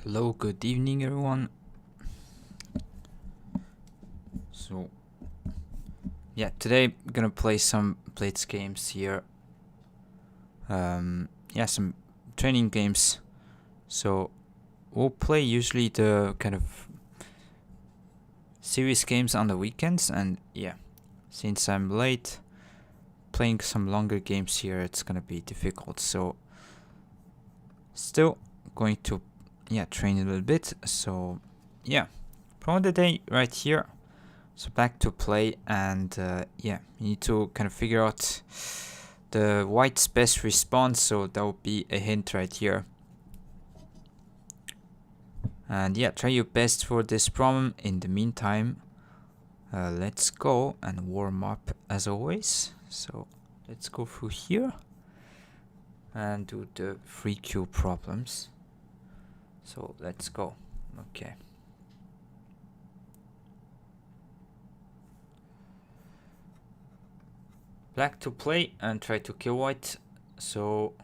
Hello, good evening everyone. So yeah, today I'm gonna play some blitz games here. Some training games. So we'll play usually the kind of serious games on the weekends, and yeah, since I'm late playing some longer games here, it's gonna be difficult. So still going to train a little bit. So yeah, pro of the day right here. So back to play, and you need to kind of figure out the white's best response, so that will be a hint right here. And yeah, try your best for this problem. In the meantime, let's go and warm up as always. So let's go through here and do the free Q problems. So let's go. Okay. Black to play and try to kill white. So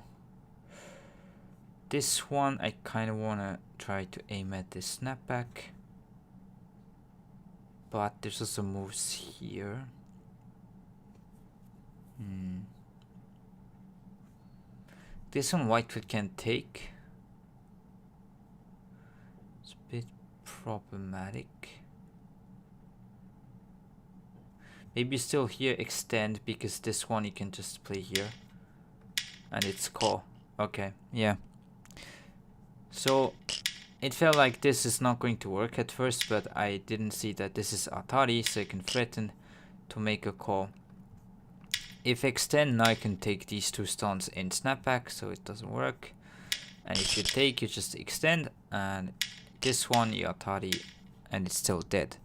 this one I kind of want to try to aim at this snapback, but there's also moves here. This one white can take. It's a bit problematic. Maybe still here extend, because this one you can just play here and it's call. Okay, yeah. So it felt like this is not going to work at first, but I didn't see that this is Atari, so I can threaten to make a call. If extend, now I can take these two stones in snapback, so it doesn't work. And if you take, you just extend, and this one you Atari, and it's still dead.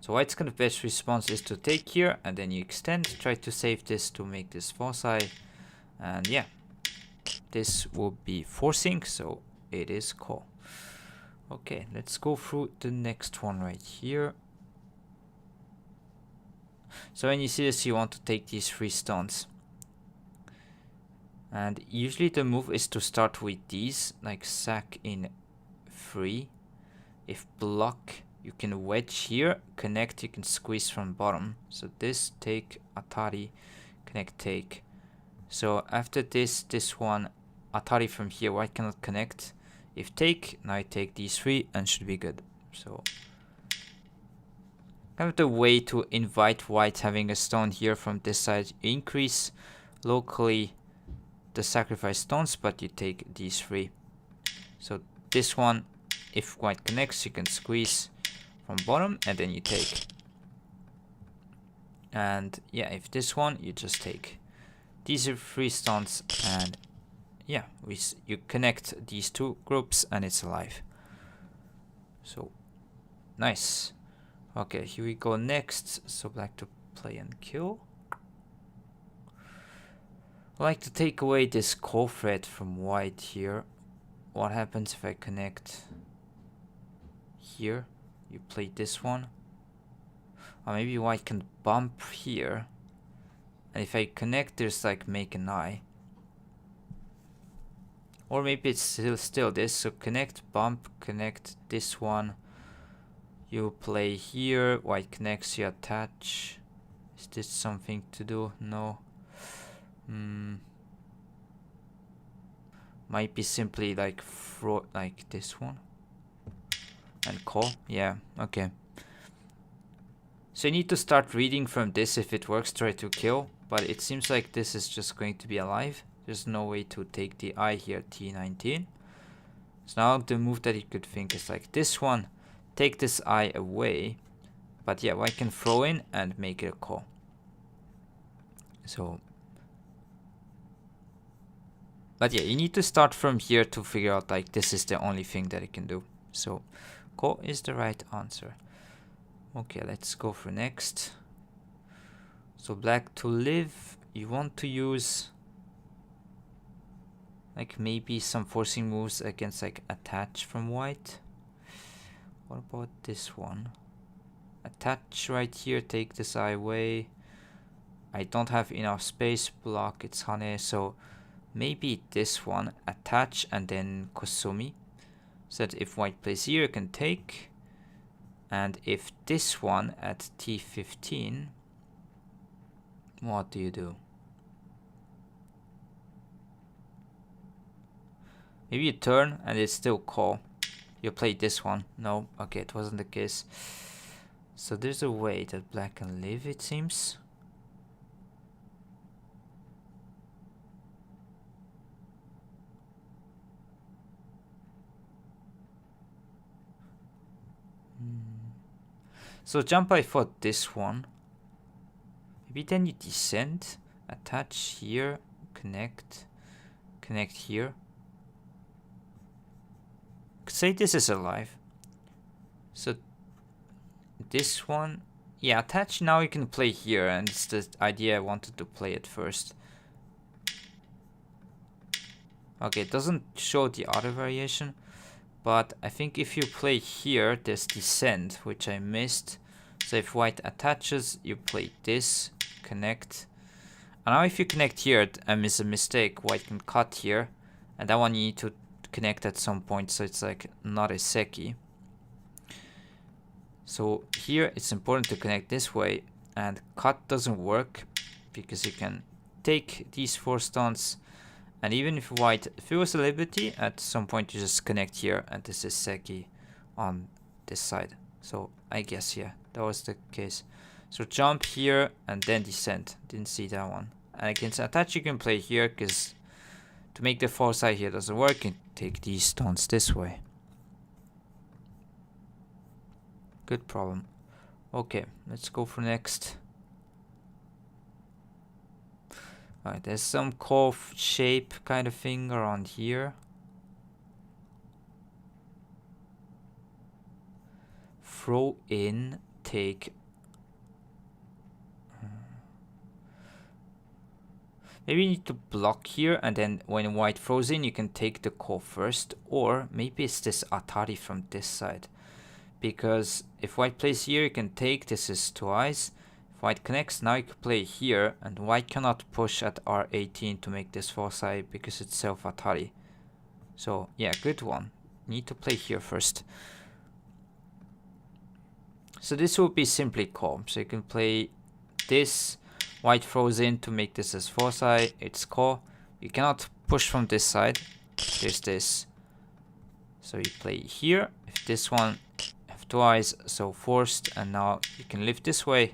So white's kind of best response is to take here, and then you extend, try to save this to make this foci, and yeah, this will be forcing, so it is call. Okay, let's go through the next one right here. So when you see this, you want to take these 3 stones. And usually the move is to start with these, like sack in 3. If block, you can wedge here, connect, you can squeeze from bottom. So this, take, Atari, connect, take. So after this one, Atari from here, white cannot connect. If take, now I take these 3 and should be good. So kind of the way to invite white having a stone here from this side, increase locally the sacrifice stones, but you take these 3. So this one, if white connects, you can squeeze from bottom and then you take. And yeah, if this one, you just take. These are 3 stones, and yeah, you connect these 2 groups and it's alive. So nice. Okay, here we go next. So black to play and kill. I like to take away this call threat from white here. What happens if I connect here? You play this one. Or maybe white can bump here. And if I connect, there's like make an eye. Or maybe it's still this. So connect, bump, connect this one. You play here, white connects, you attach. Is this something to do? No. Might be simply like like this one. And call. Yeah, okay. So you need to start reading from this. If it works, try to kill. But it seems like this is just going to be alive. There's no way to take the eye here, T19. So now the move that you could think is like this one. Take this eye away, but yeah, white can throw in and make it a call. So, but yeah, you need to start from here to figure out like this is the only thing that it can do. So call is the right answer. Okay, let's go for next. So black to live, you want to use like maybe some forcing moves against like attach from white. What about this one? Attach right here, take this eye away. I don't have enough space, block, it's Hane, so maybe this one, attach and then Kosumi. So that if white plays here, you can take. And if this one at t15, what do you do? Maybe you turn and it's still call. You played this one. No, okay, it wasn't the case. So there's a way that black can live, it seems. So jump, I thought this one. Maybe then you descend, attach here, connect here. Say this is alive. So this one, yeah, attach. Now you can play here, and it's the idea I wanted to play at first. Okay, it doesn't show the other variation, but I think if you play here, there's descend, which I missed. So if white attaches, you play this, connect. And now if you connect here, I miss a mistake. White can cut here, and that one you need to connect at some point, so it's like not a seki. So here it's important to connect this way, and cut doesn't work because you can take these 4 stones, and even if white feels a liberty, at some point you just connect here, and this is seki on this side. So I guess, yeah, that was the case. So jump here and then descend. Didn't see that one. And against attach you can play here, because to make the far side here doesn't work, you can take these stones this way. Good problem. Okay, let's go for next. Alright, there's some cove shape kind of thing around here. Throw in, take. Maybe you need to block here, and then when white throws in, you can take the cove first. Or maybe it's this Atari from this side. Because if white plays here, you can take, this is twice. If white connects, now you can play here, and white cannot push at R18 to make this far side because it's self Atari. So yeah, good one. Need to play here first. So this will be simply call. So you can play this. White throws in to make this as far side. It's call. You cannot push from this side. There's this. So you play here. If this one have twice, so forced, and now you can live this way.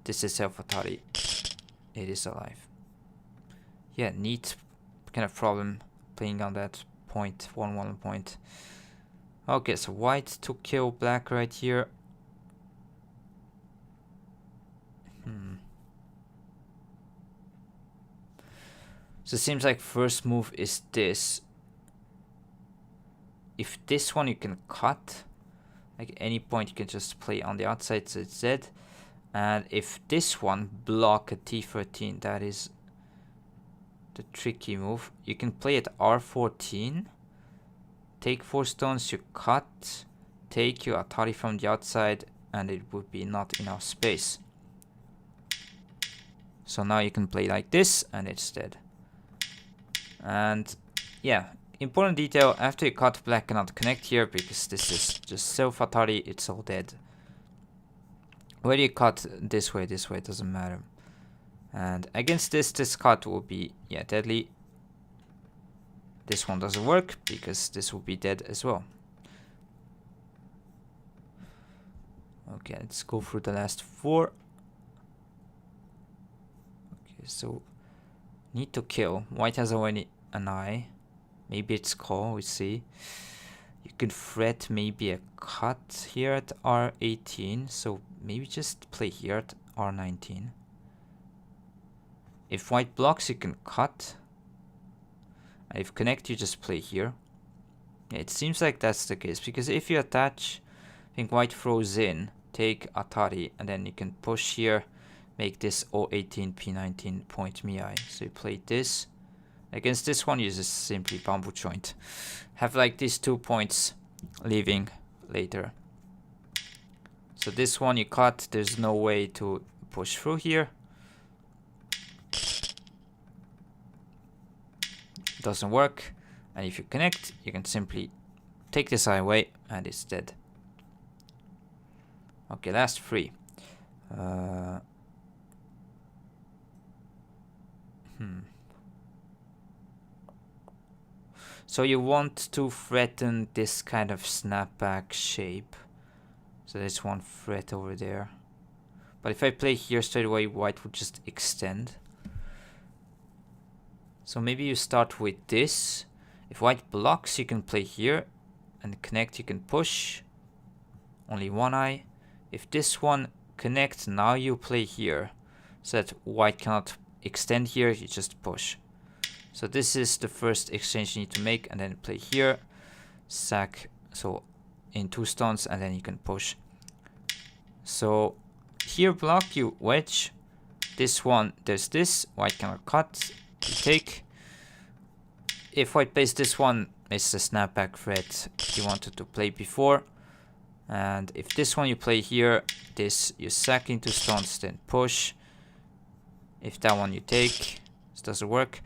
This is self Atari. It is alive. Yeah, neat kind of problem playing on that point, 1-1 point. Okay, so white to kill black right here. So it seems like first move is this. If this one you can cut, like any point you can just play on the outside, so it's dead. And if this one block at T13, that is the tricky move. You can play at R14, take 4 stones, you cut, take your Atari from the outside, and it would be not enough space. So now you can play like this, and it's dead. And yeah, important detail, after you cut, black cannot connect here because this is just self Atari, it's all dead. Whether you cut this way, it doesn't matter. And against this cut will be, yeah, deadly. This one doesn't work because this will be dead as well. Okay, let's go through the last 4. Okay, so need to kill. White has already an eye. Maybe it's call, we see. You could threat maybe a cut here at R18. So maybe just play here at R19. If white blocks, you can cut. And if connect, you just play here. Yeah, it seems like that's the case. Because if you attach, I think white throws in, take Atari, and then you can push here. Make this O18, P19 point Miai. So you play this. Against this one, you just simply bamboo joint. Have like these 2 points leaving later. So this one you cut, there's no way to push through here. Doesn't work. And if you connect, you can simply take this eye away, and it's dead. Okay, last 3. So you want to threaten this kind of snapback shape. So there's one threat over there. But if I play here straight away, white would just extend. So maybe you start with this. If white blocks, you can play here. And connect, you can push. Only one eye. If this one connects, now you play here. So that white cannot extend here, you just push. So this is the first exchange you need to make, and then play here, sack, so in 2 stones, and then you can push. So here block, you wedge. This one, there's this, white cannot cut, you take. If white plays this one, it's the snapback threat you wanted to play before. And if this one you play here, this you sack into stones, then push. If that one you take, this doesn't work.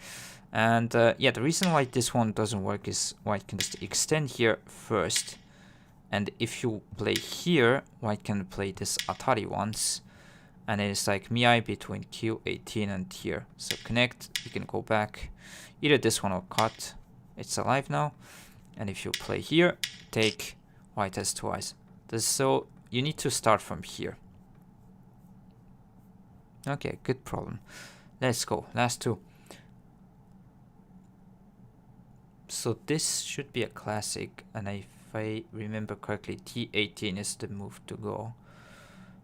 And yeah, the reason why this one doesn't work is white can just extend here first. And if you play here, white can play this Atari once. And it's like Miai between Q18 and here. So connect, you can go back. Either this one or cut. It's alive now. And if you play here, take, white has 2 eyes. So you need to start from here. Okay, good problem. Let's go, last 2. So this should be a classic, and if I remember correctly, T18 is the move to go.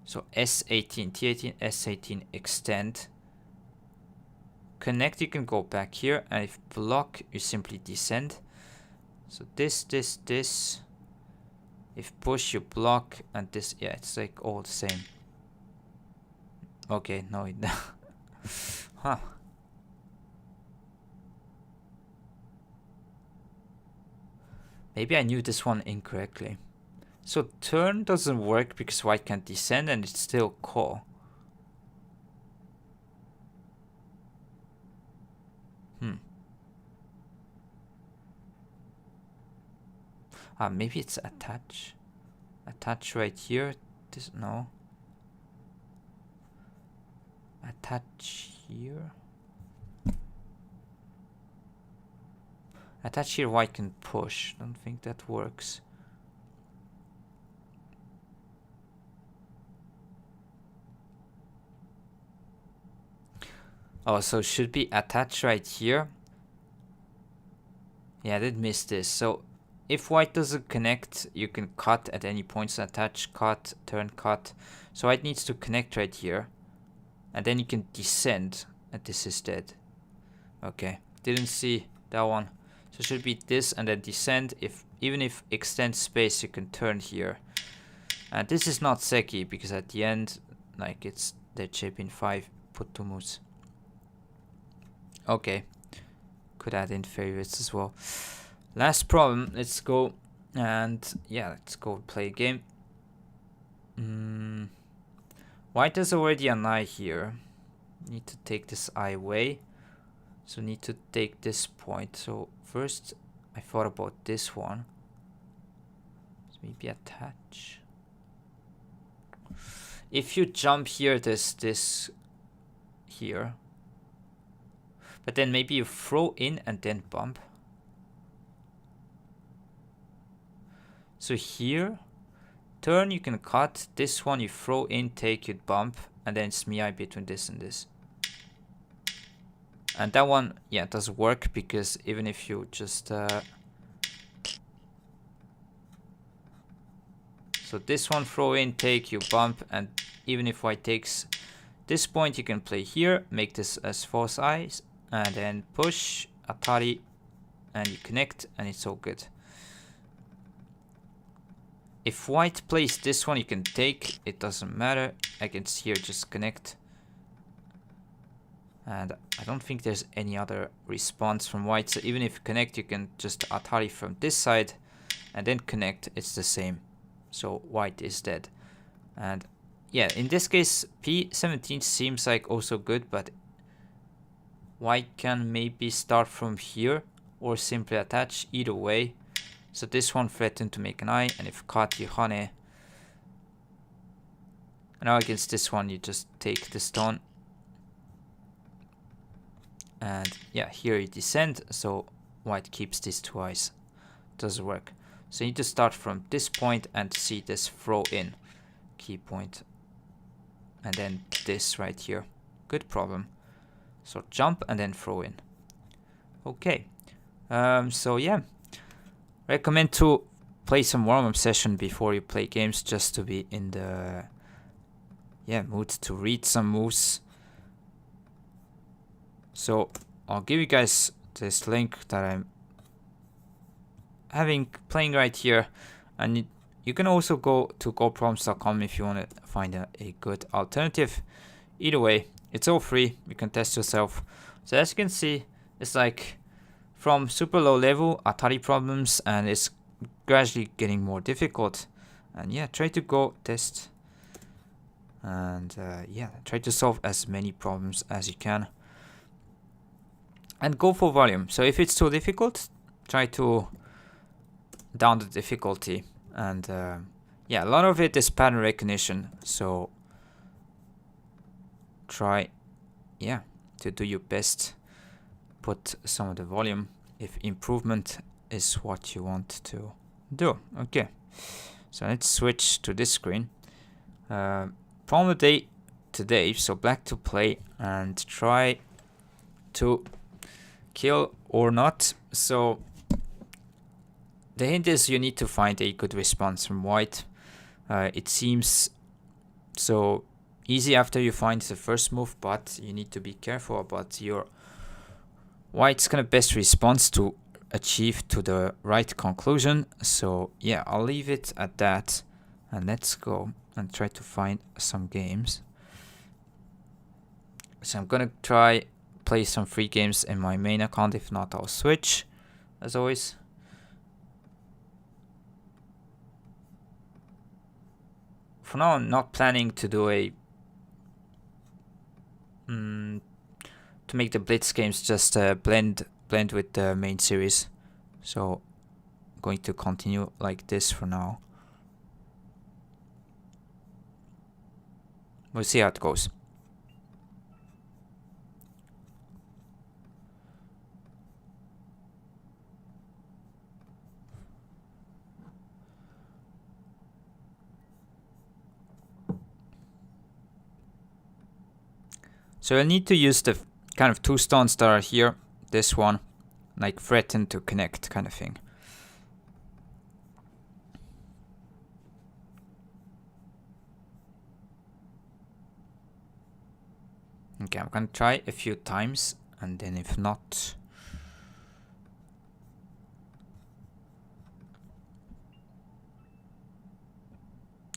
So S18, T18, S18, extend. Connect, you can go back here, and if block, you simply descend. So this. If push, you block, and this, yeah, it's like all the same. Okay, no, it huh. Maybe I knew this one incorrectly. So turn doesn't work because white can't descend and it's still call. Maybe it's attach. Attach right here. This, no. Attach here. Attach here, white can push. Don't think that works. Oh, so should be attach right here. Yeah, I did miss this. So if white doesn't connect, you can cut at any points. Attach, cut, turn, cut. So white needs to connect right here. And then you can descend. And this is dead. Okay, didn't see that one. So it should be this and then descend. Even if extend space, you can turn here. And this is not Seki because at the end, like it's dead shape in 5. Put 2 moves. Okay, could add in favorites as well. Last problem, let's go, and yeah, let's go play a game. White has already an eye here. Need to take this eye away. So need to take this point. So first I thought about this one. So maybe attach. If you jump here, there's this here. But then maybe you throw in and then bump. So here, turn, you can cut. This one you throw in, take, you bump, and then it's Miai between this and this. And that one, yeah, doesn't work because even if you just so this one throw in, take, you bump, and even if white takes this point, you can play here, make this as false eyes, and then push, Atari, and you connect, and it's all good. If white plays this one, you can take, it doesn't matter. Against here, just connect. And I don't think there's any other response from white. So even if you connect, you can just Atari from this side and then connect. It's the same. So white is dead. And yeah, in this case, P17 seems like also good, but white can maybe start from here or simply attach, either way. So this one threatened to make an eye, and if caught, you honey. And now against this one, you just take the stone. And yeah, here you descend, so white keeps these 2 eyes. Doesn't work. So you need to start from this point and see this throw in key point. And then this right here. Good problem. So jump and then throw in. Okay. So yeah. Recommend to play some warm-up session before you play games, just to be in the mood to read some moves. So I'll give you guys this link that I'm playing right here, and you can also go to goprobs.com if you want to find a good alternative. Either way, it's all free. You can test yourself. So as you can see, it's like from super low level Atari problems, and it's gradually getting more difficult. And yeah, try to go test, and try to solve as many problems as you can, and go for volume. So if it's too difficult, try to down the difficulty. And a lot of it is pattern recognition, so try to do your best. Put some of the volume if improvement is what you want to do. Okay, so let's switch to this screen. Problem of the day today, so black to play and try to kill or not. So the hint is you need to find a good response from white. It seems so easy after you find the first move, but you need to be careful about your white's kind of best response to achieve to the right conclusion. So yeah, I'll leave it at that, and let's go and try to find some games. So I'm gonna try play some free games in my main account. If not, I'll switch as always. For now, I'm not planning to do a to make the blitz games just blend with the main series. So I'm going to continue like this for now. We'll see how it goes. So I need to use the kind of 2 stones that are here. This one, like threaten to connect kind of thing. Okay, I'm gonna try a few times, and then if not,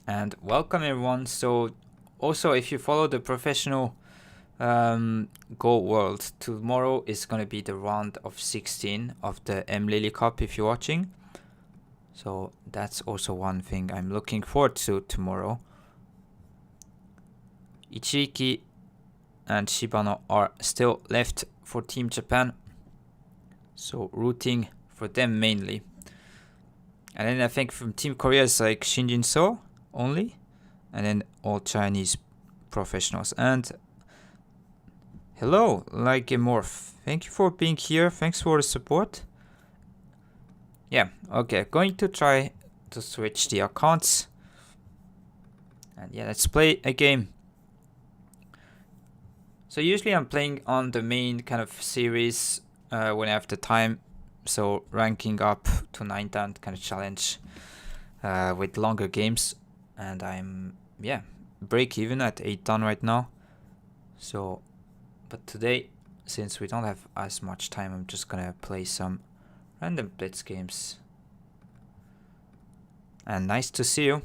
and welcome everyone. So also, if you follow the professional Go World, tomorrow is gonna be the round of 16 of the M Lily Cup if you're watching. So that's also one thing I'm looking forward to tomorrow. Ichiki and Shibano are still left for Team Japan, so rooting for them mainly. And then I think from Team Korea is like Shinjin So only, and then all Chinese professionals. And hello, like a morph. Thank you for being here. Thanks for the support. Yeah, okay. Going to try to switch the accounts. And yeah, let's play a game. So usually I'm playing on the main kind of series when I have the time. So ranking up to 9 dan kind of challenge with longer games. And I'm, break even at 8 dan right now. So but today, since we don't have as much time, I'm just gonna play some random blitz games. And nice to see you.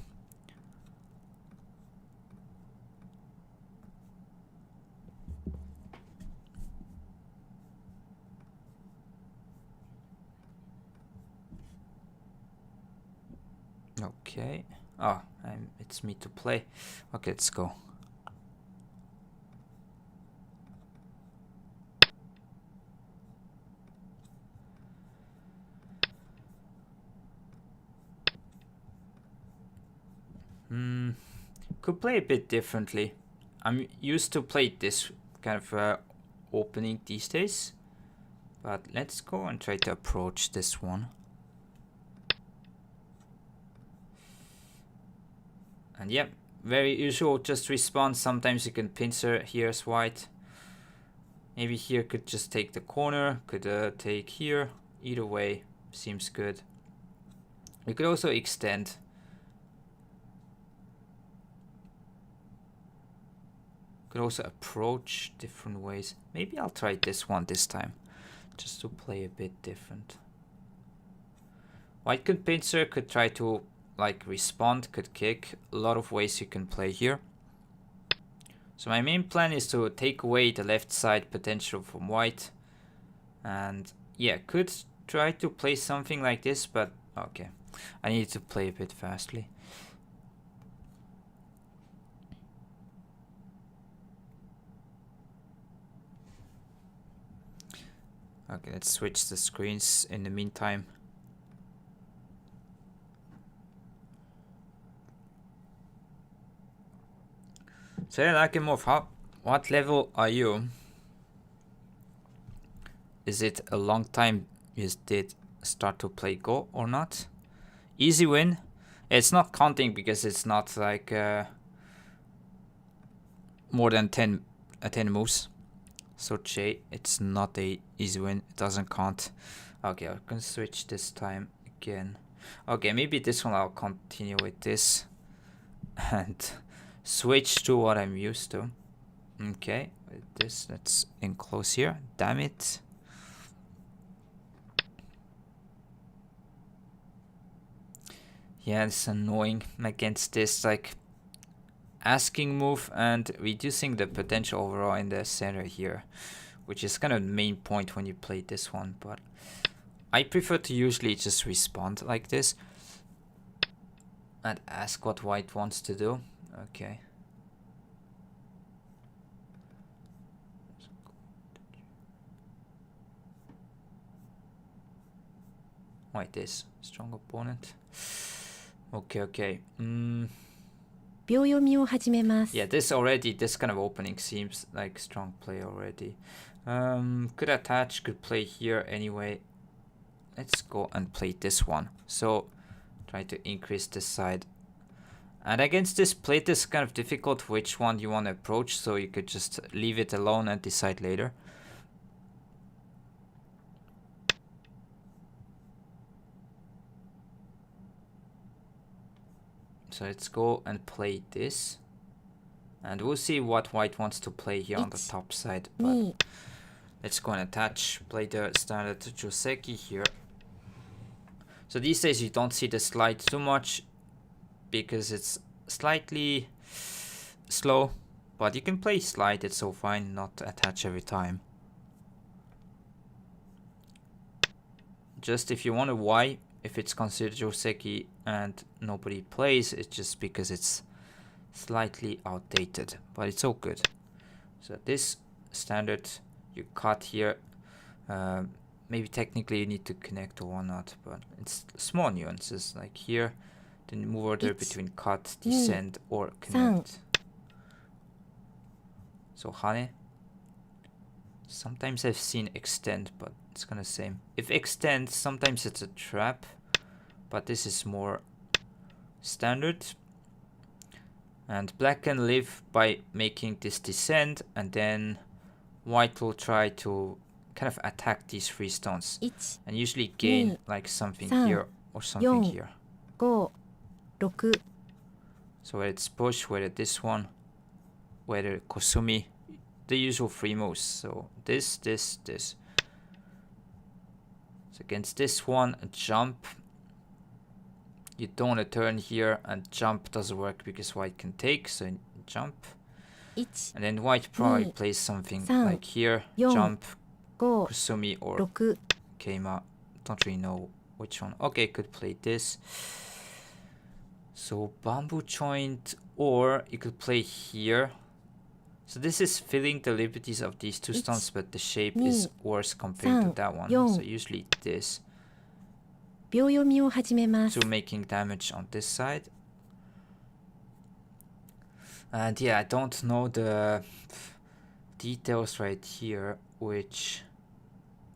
Okay. Oh, it's me to play. Okay, let's go. Could play a bit differently. I'm used to play this kind of opening these days. But let's go and try to approach this one. And yeah, very usual, just respond. Sometimes you can pincer here as white. Maybe here could just take the corner, could take here. Either way, seems good. You could also extend. Could also approach different ways. Maybe I'll try this one this time, just to play a bit different. White could pincer, could try to like respond, could kick. A lot of ways you can play here. So my main plan is to take away the left side potential from white. And yeah, could try to play something like this, but okay. I need to play a bit fastly. Okay, let's switch the screens in the meantime. So yeah, Lakimov, what level are you? Is it a long time you did start to play Go or not? Easy win. It's not counting because it's not like more than 10 moves. So J, it's not a easy win. It doesn't count. Okay, I can switch this time again. Okay, maybe this one I'll continue with this and switch to what I'm used to. Okay, with this, let's enclose here. Damn it. Yeah, it's annoying against this like asking move and reducing the potential overall in the center here, which is kind of the main point when you play this one. But I prefer to usually just respond like this and ask what white wants to do. Okay. White is strong opponent. Okay. Yeah, this kind of opening seems like strong play already. Could attach, could play here anyway. Let's go and play this one. So try to increase this side. And against this plate is kind of difficult which one you want to approach, so you could just leave it alone and decide later. So let's go and play this. And we'll see what white wants to play here on the top side. But let's go and attach, play the standard Joseki here. So these days you don't see the slide too much because it's slightly slow. But you can play slide, it's so fine, not attach every time. Just if you want a Y, if it's considered Joseki and nobody plays, it's just because it's slightly outdated, but it's all good. So this standard, you cut here. Maybe technically you need to connect or not, but it's small nuances like here. Then move order between cut, descend, or connect. So Hane. Sometimes I've seen extend, but it's kind of same. If extend, sometimes it's a trap, but this is more standard. And black can live by making this descend, and then white will try to kind of attack these three stones and usually gain like something here or something here. So whether it's push, whether this one, whether Kosumi, the usual three moves. So this. So against this one, a jump. You don't want to turn here, and jump doesn't work because white can take, so jump. And then white probably plays something like here, jump, Kusumi or Keima. Don't really know which one. Okay, could play this. So bamboo joint, or you could play here. So this is filling the liberties of these two stones, but the shape is worse compared to that one. So usually this. So making damage on this side. And yeah, I don't know the details right here, which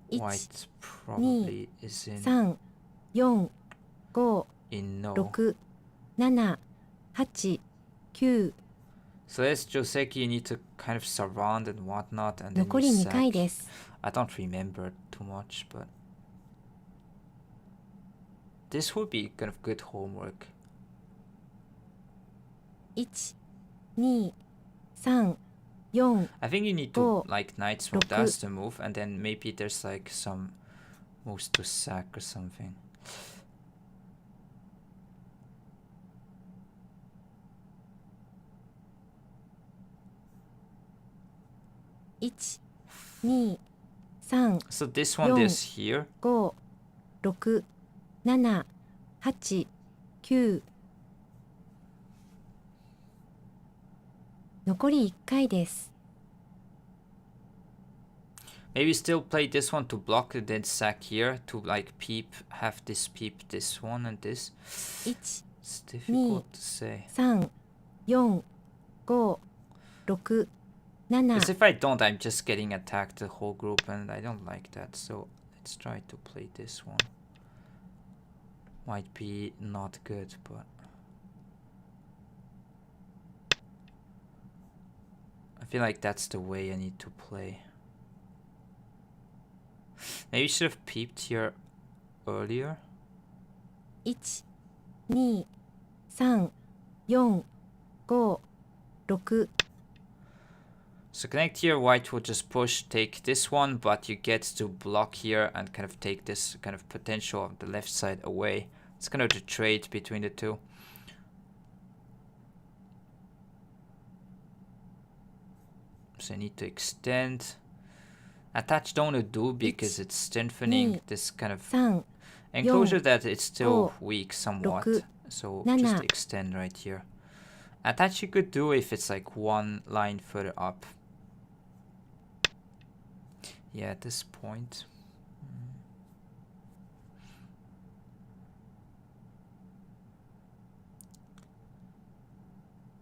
white probably is in 3、4、5、in no. 6、7、8、9。 So as Joseki, you need to kind of surround and whatnot, and then 残 you り2回 sack. です。 I don't remember too much, but this would be kind of good homework. 1、2、3、4、 I think you need to 5、 like knights move. That's the move, and then maybe there's like some moves to sack or something. 1、2、3、 So this one is here. 5、6、7、8、9。残り1回です。 Maybe still play this one to block and then sack here to like peep, have this peep this one and this. 1、 It's difficult to say. 3、4、5、6、7。 Because if I don't, I'm just getting attacked the whole group, and I don't like that. So let's try to play this one. Might be not good, but I feel like that's the way I need to play. Maybe you should have peeped here earlier. 1、2、3、4、5、6。 So connect here, white will just push, take this one, but you get to block here and kind of take this kind of potential of the left side away. It's kind of the trade between the two. So I need to extend. Attach don't do because it's strengthening this kind of enclosure that it's still weak somewhat. So just extend right here. Attach you could do if it's like one line further up. Yeah, at this point.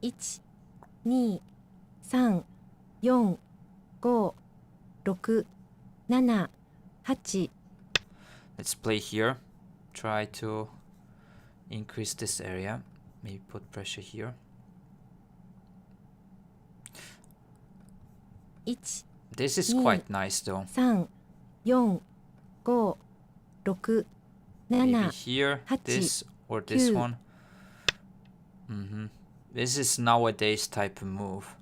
1、2、3、4、5、6、7、8。 Let's play here. Try to increase this area. Maybe put pressure here. 1、 This is quite nice though. 3、4、5、6、Maybe 7、 here, 8、 this or this 9。 one. This is nowadays type of move.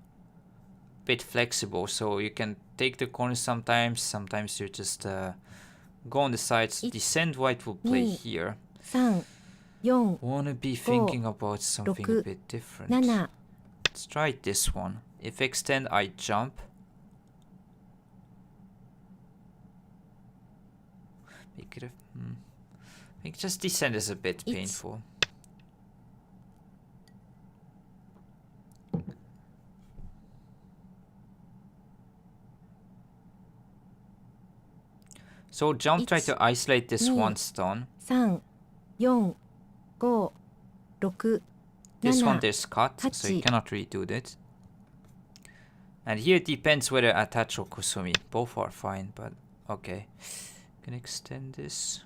Bit flexible, so you can take the corner sometimes. Sometimes you just go on the sides. Descend white will play here. 3、4、 Wanna be thinking about something a bit different. 7。 Let's try this one. If extend, I jump. Make it a, I think just descend is a bit painful. So jump, try to isolate this one stone. 3、4、5、6、 This 7。 one there's cut, so you cannot redo it. And here it depends whether attach or kusumi. Both are fine, but okay. Can extend this.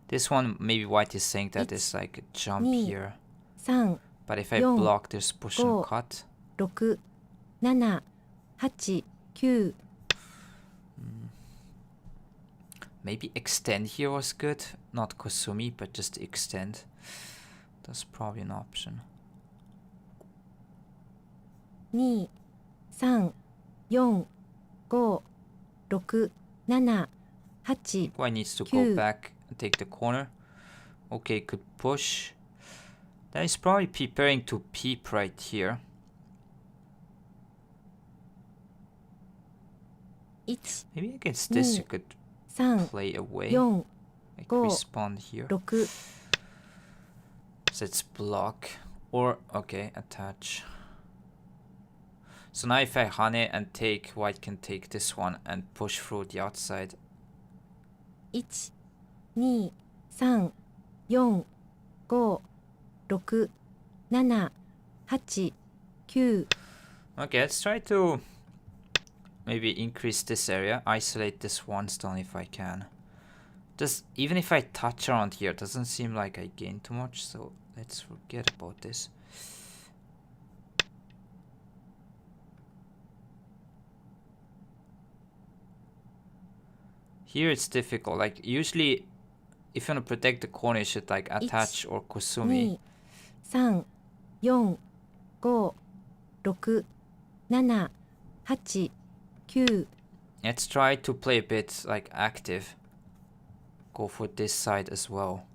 This one, maybe white is saying that there's like a jump here. 3、 But if I block, there's push and cut. 6、7、8、9。 Maybe extend here was good. Not kusumi, but just extend. That's probably an option. 2、3、4、5、6、7、8。 White needs to go back and take the corner. Okay, could push. Then he's probably preparing to peep right here. 1、 Maybe against this you could 3、 play away. 4、 Like 5、 respawn here. 6。 So it's block. Or, okay, attach. So now if I hane and take, white can take this one and push through the outside. 1、2、3、4、5、6、7、8、9。 Okay, let's try to maybe increase this area. Isolate this one stone if I can. Just even if I touch around here, it doesn't seem like I gain too much. So let's forget about this. Here it's difficult. Like usually, if you want to protect the corner, you should like attach or kusumi. 2、3、4、5、6、7、8、9。 Let's try to play a bit like active. Go for this side as well.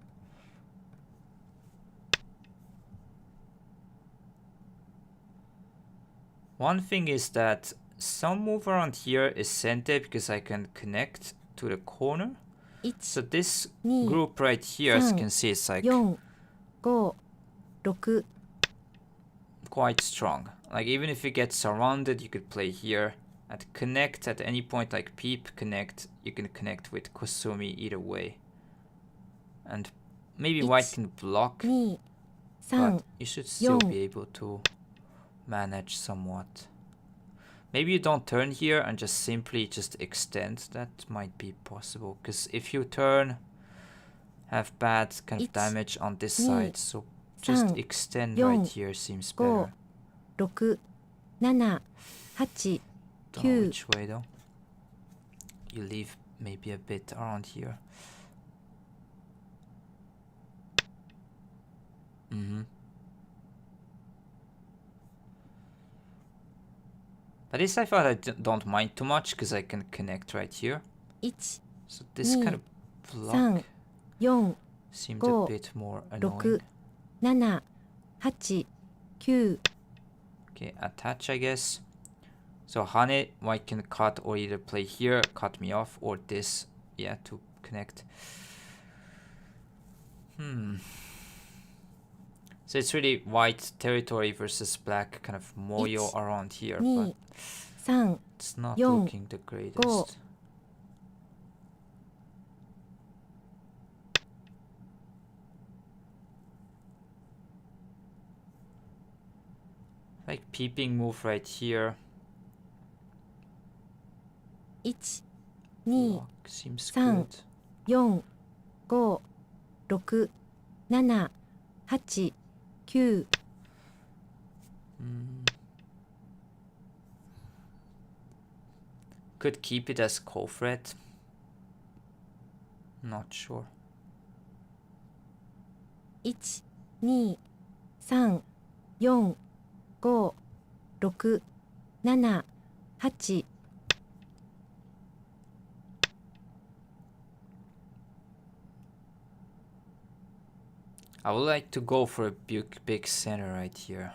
One thing is that some move around here is center because I can connect to the corner. So this group right here, as you can see, is like 4、5、6。 quite strong. Like even if you get surrounded, you could play here. At connect at any point, like peep connect, you can connect with kusumi either way. And maybe white can block, 2、but 3、 you should still be able to manage somewhat. Maybe you don't turn here and just simply just extend. That might be possible, because if you turn, have bad kind of damage on this side, so just extend right here seems better. 6、7、8、 Don't know 9。 which way though. You leave maybe a bit around here. But this I thought I don't mind too much because I can connect right here. 1、 So this kind of 3、 block 4、 seemed a bit more 6、 annoying. 7、8、9。 Okay, attach I guess. So Hane, white can cut or either play here, cut me off, or this, yeah, to connect. So it's really white territory versus black kind of moyo around here, but 3、 it's not 4、 looking the greatest. Like peeping move right here. 1、2、 Block seems 3、 good. 4、5、6、7、8、9。 Could keep it as co-threat. Not sure. 1、2、3、4、5、6、7、8。 I would like to go for a big center right here.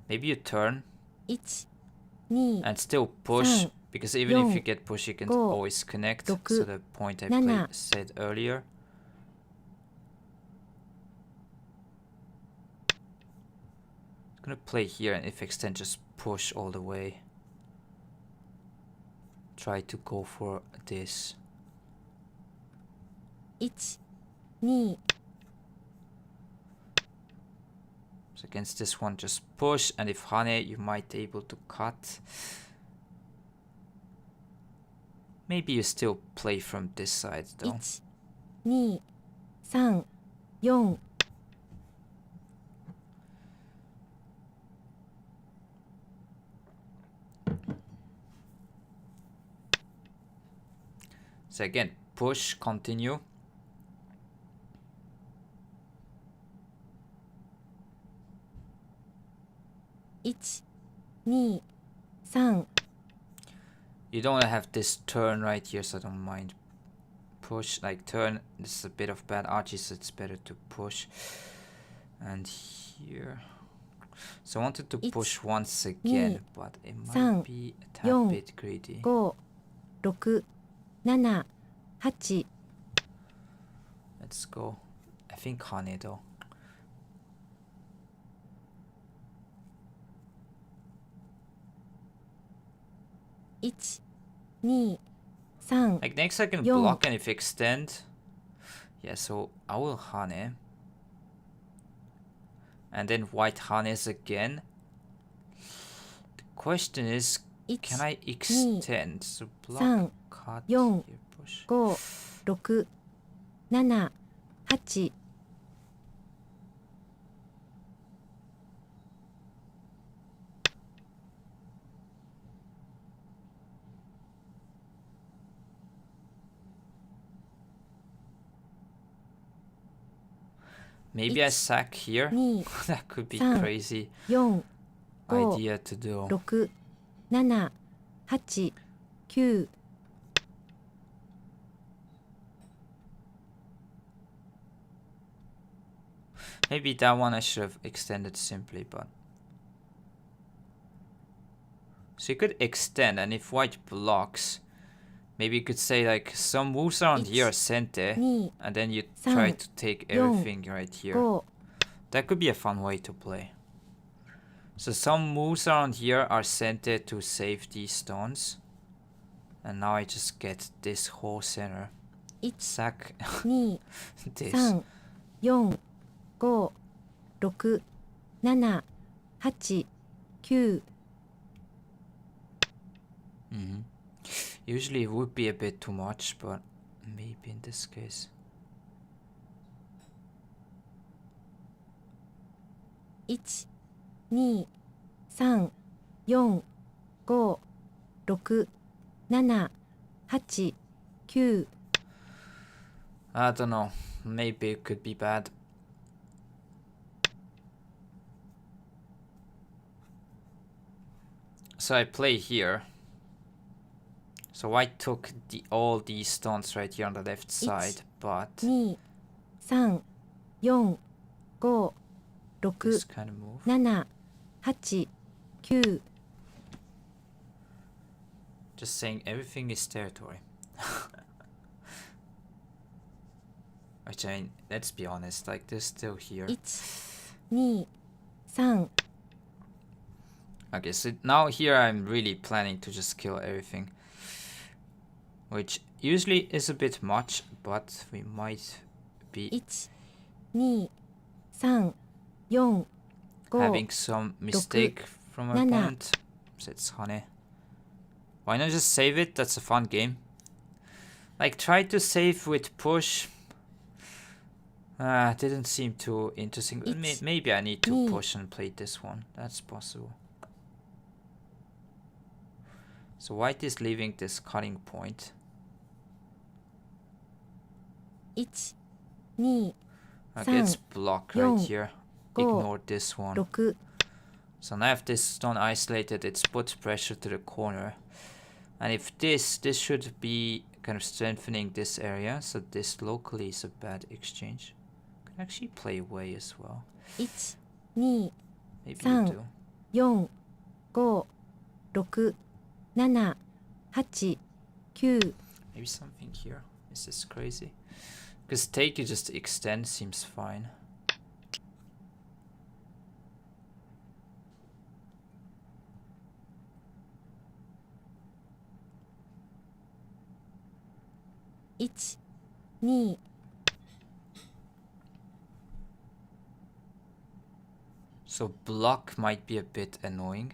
Maybe you turn 1、2、 and still push, because even if you get push, you can 5、 always connect. 6、 So the point I 7。 said earlier. I'm gonna play here, and if extend, just push all the way. Try to go for this. 1、2。 So against this one, just push, and if Hane, you might be able to cut. Maybe you still play from this side though. 1、2、3、4。 So again, push, continue. 1、2、3。 You don't want to have this turn right here, so I don't mind. Push, like turn. This is a bit of bad archie, so it's better to push. And here. So I wanted to push once again, but it might be a tad bit greedy. 5、6、7、8。 Let's go. I think Hane though. 1、2、3。 Like next I can block and if extend. Yeah, so I will Hane. And then white harness again. The question is, can I extend? So block, cut, here, push. 5、6、7、8、Maybe I sack here. 2、That could be 3、 crazy 4、5、 idea to do. 6、7、8、9、 Maybe that one I should have extended simply, but... So you could extend, and if white blocks, maybe you could say like some moves around here are sente, 2、 and then you try 3、 to take 4、 everything right here. 5、 That could be a fun way to play. So some moves around here are sente to save these stones. And now I just get this whole center. 1、 Sack 2、 this. 3、4、5、6、7、8、9、 Usually it would be a bit too much, but maybe in this case. 1、2、3、4、5、6、7、8、9、 I don't know. Maybe it could be bad. So I play here. So white took all these stones right here on the left side, but 2、3、4、5、6、 this kind of move. 7、8、9、 Just saying everything is territory. Which I mean, let's be honest, like they're still here. 1、2、3、 Okay, so now here I'm really planning to just kill everything. Which usually is a bit much, but we might be 1、2、3、4、5、 having some mistake from my opponent. So it's honey. Why not just save it? That's a fun game. Like try to save with push. Didn't seem too interesting. Maybe I need to push and play this one. That's possible. So white is leaving this cutting point. 1、2、 Okay, it's 3、 block right 4、 here. 5、 Ignore this one. 6、 So now I have this stone isolated, it's put pressure to the corner. And if this should be kind of strengthening this area, so this locally is a bad exchange. Can actually play away as well. 1、2、 Maybe you 3、 do. 4、5、6、7、8、9、 Maybe something here. Is this crazy? Because take you just extend seems fine.1、2、 So block might be a bit annoying.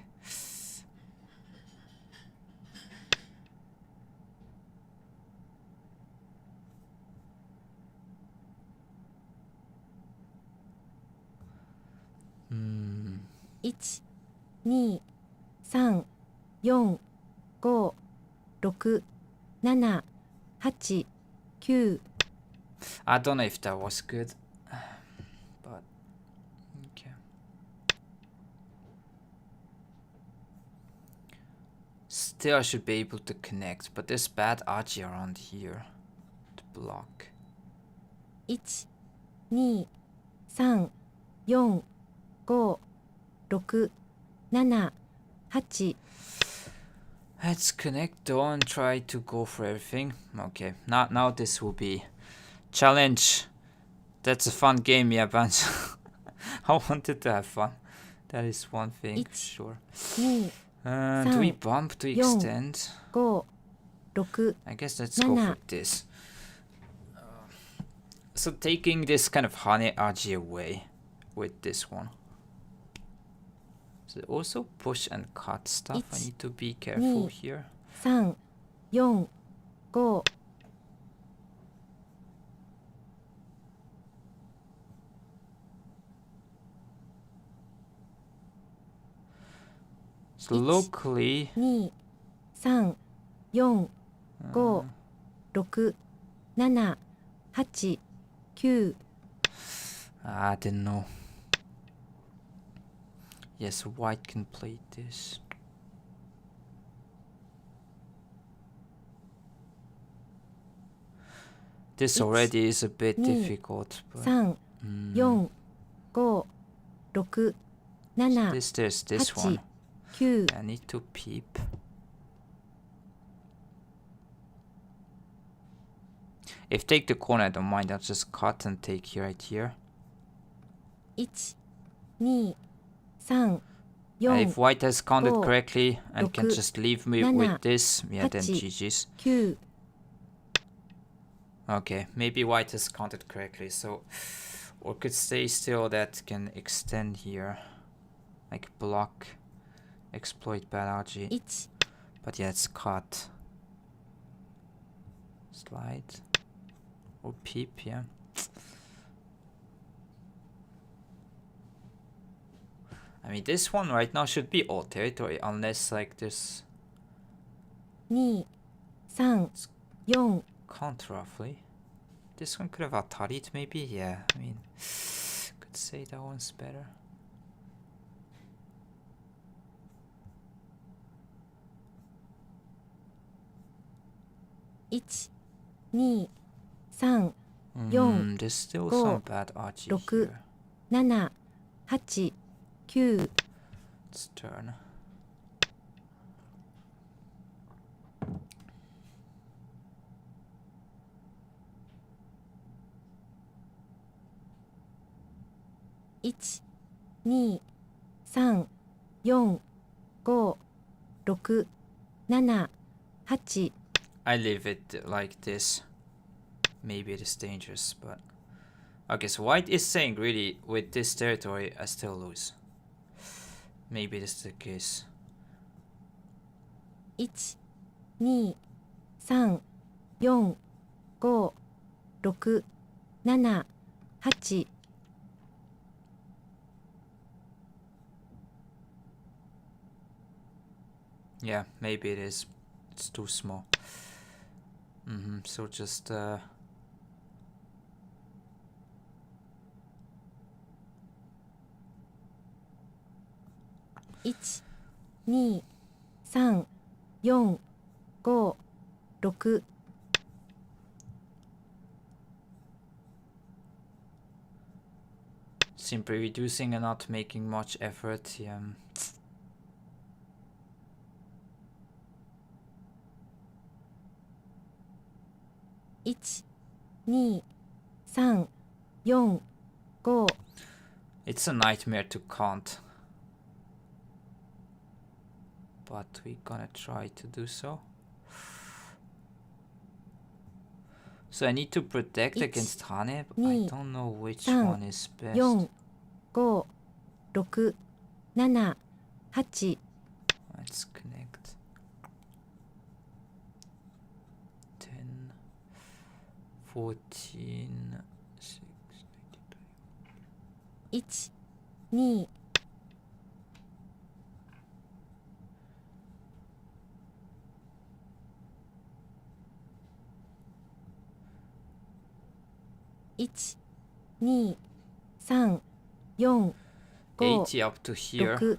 Hmm. 1、2、3、4、5、6、7、8、9、 I don't know if that was good, but okay. Still, I should be able to connect, but there's bad Aji around here to block. 1、2、3、4、5、6、7、8、 Let's connect though and try to go for everything. Okay, now this will be challenge. That's a fun game, yeah, Banz. I wanted to have fun. That is one thing, sure. 2、 Do we bump to extend? 5、6、 I guess let's go for this. So taking this kind of honey Aji away with this one. So also push and cut stuff. I need to be 2 careful here. 3 4 5 So locally, 2 3 4 5 6 7 8 9 I didn't know. Yes, white can play this. This already is a bit difficult. But, 3 4 5 6 7 there's this 8 one. 9 I need to peep. If take the corner, I don't mind. I'll just cut and take right here. 1 2 3 And 4 if white has counted 5 correctly and can 6 just leave me 7 with this, yeah, then 8 GG's. 9 Okay, maybe white has counted correctly, so or could stay still, that can extend here, like block, exploit bad RG. 1 But yeah, it's cut. Slide or peep, yeah. I mean, this one right now should be all territory, unless like this 2 3 4 count roughly. This one could have Atarit maybe, yeah. I mean, could say that one's better. 1 2 3 4 There's still 5 some bad RG 6 here. 7 8 9 It's turn. One, 2 3 4 5 6 7 8 I leave it like this. Maybe it is dangerous, but okay. So white is saying really with this territory I still lose. Maybe this is the case. 1 2 3 4 5 6 7 8 Yeah, maybe it is. It's too small. So just 1 2 3 4 5 6 simply reducing and not making much effort. Yeah. 1 2 3 4 5 It's a nightmare to count, but we're gonna try to do so. So I need to protect against Hane, but I don't know which one is best. 4 5 6 7 8 Let's connect. 10, 14, 6, 1 2 1 2 3 4 5 80 up to here. 6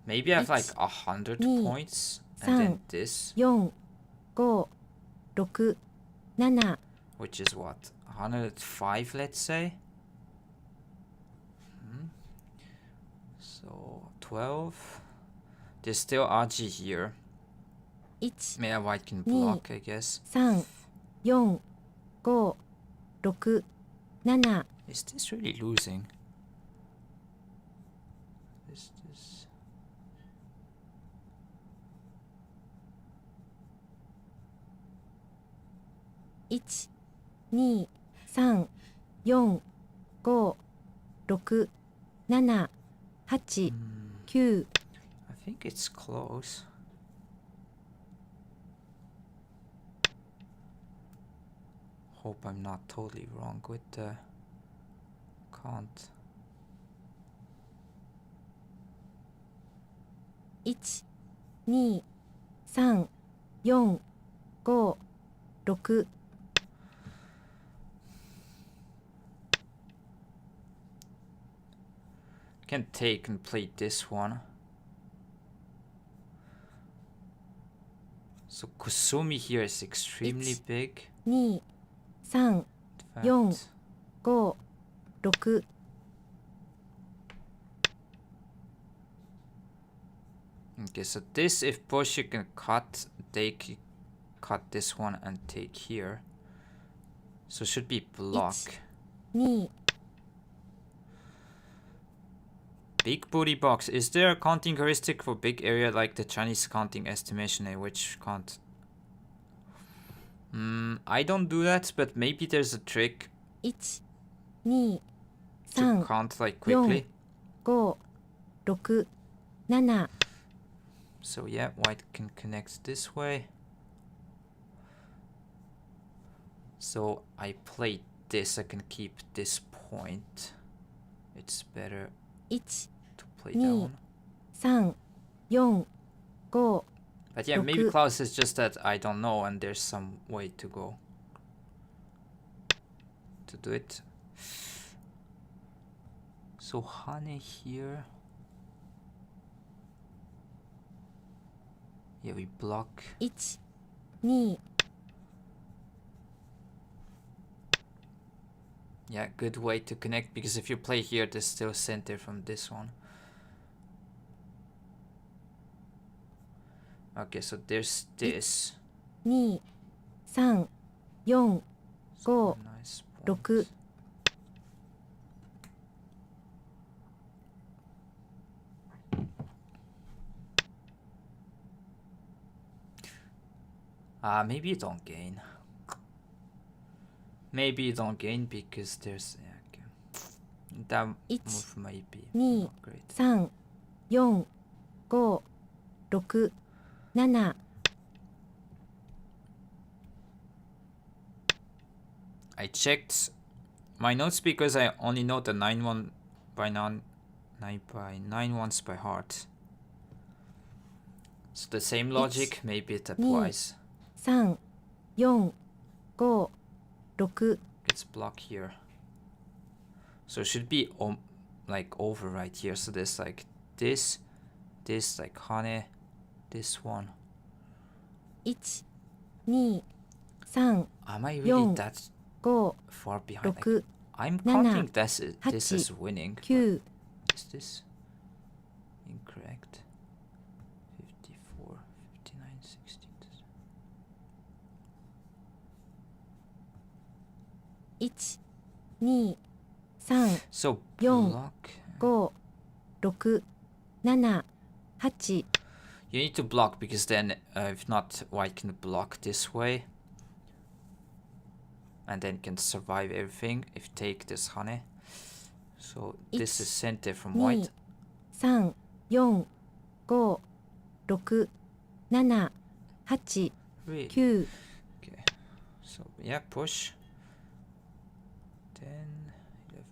Maybe I have like 100 2 points and then 3 this, 4 5 6 7 which is what, 105, let's say. So 12. There's still RG here. 1 Maybe white can block, I guess. 3 4 5 6 7 Is this really losing? Is this? 1、2、3、4、5、6、7、8、9。 I think it's close. Hope I'm not totally wrong with the count. 1、2、3、4、5、6。Can take and play this one. So Kusumi here is extremely big. 2、3、In 4、fact, 5、6。 okay, so this, if push you can cut, take, cut this one and take here. So should be block. 2、Big booty box. Is there a counting heuristic for big area like the Chinese counting estimation in which count? I don't do that, but maybe there's a trick 1、2、to 3、 count like quickly. 5、6、7。 So yeah, white can connect this way. So I play this, I can keep this point. It's better 1、 to play 2、 down. 3、4、5。 But yeah, maybe Klaus is just that I don't know and there's some way to go to do it. So Hane here. Yeah, we block. 1、2。 Yeah, good way to connect, because if you play here, there's still center from this one. Okay, so there's this. 2、3、4、5、 Nice 6。 point. Maybe you don't gain. Maybe you don't gain because there's, yeah, okay. That move might be 2、 not great. 3、4、5、6、7。 I checked my notes because I only know the 9 by 9 by 9 ones by heart. So the same logic, maybe it applies. 3、4、5、6。 Let's block here. So it should be like over right here. So there's like this like Hane, this one. 1、2、3、 Am I really 4、 that 5、 far behind? Like, 6、 I'm 7、 counting this as winning. but 9。 Is this incorrect? 54, 59, 60. 1、2、3、 So 4、 block. 5、6、7、8。 You need to block because then if not, white can block this way. And then can survive everything if take this Hane. So this is center from 2、 white. 3、4、5、6、7、8、 Really? 9。 Okay. So yeah, push. 10, 11.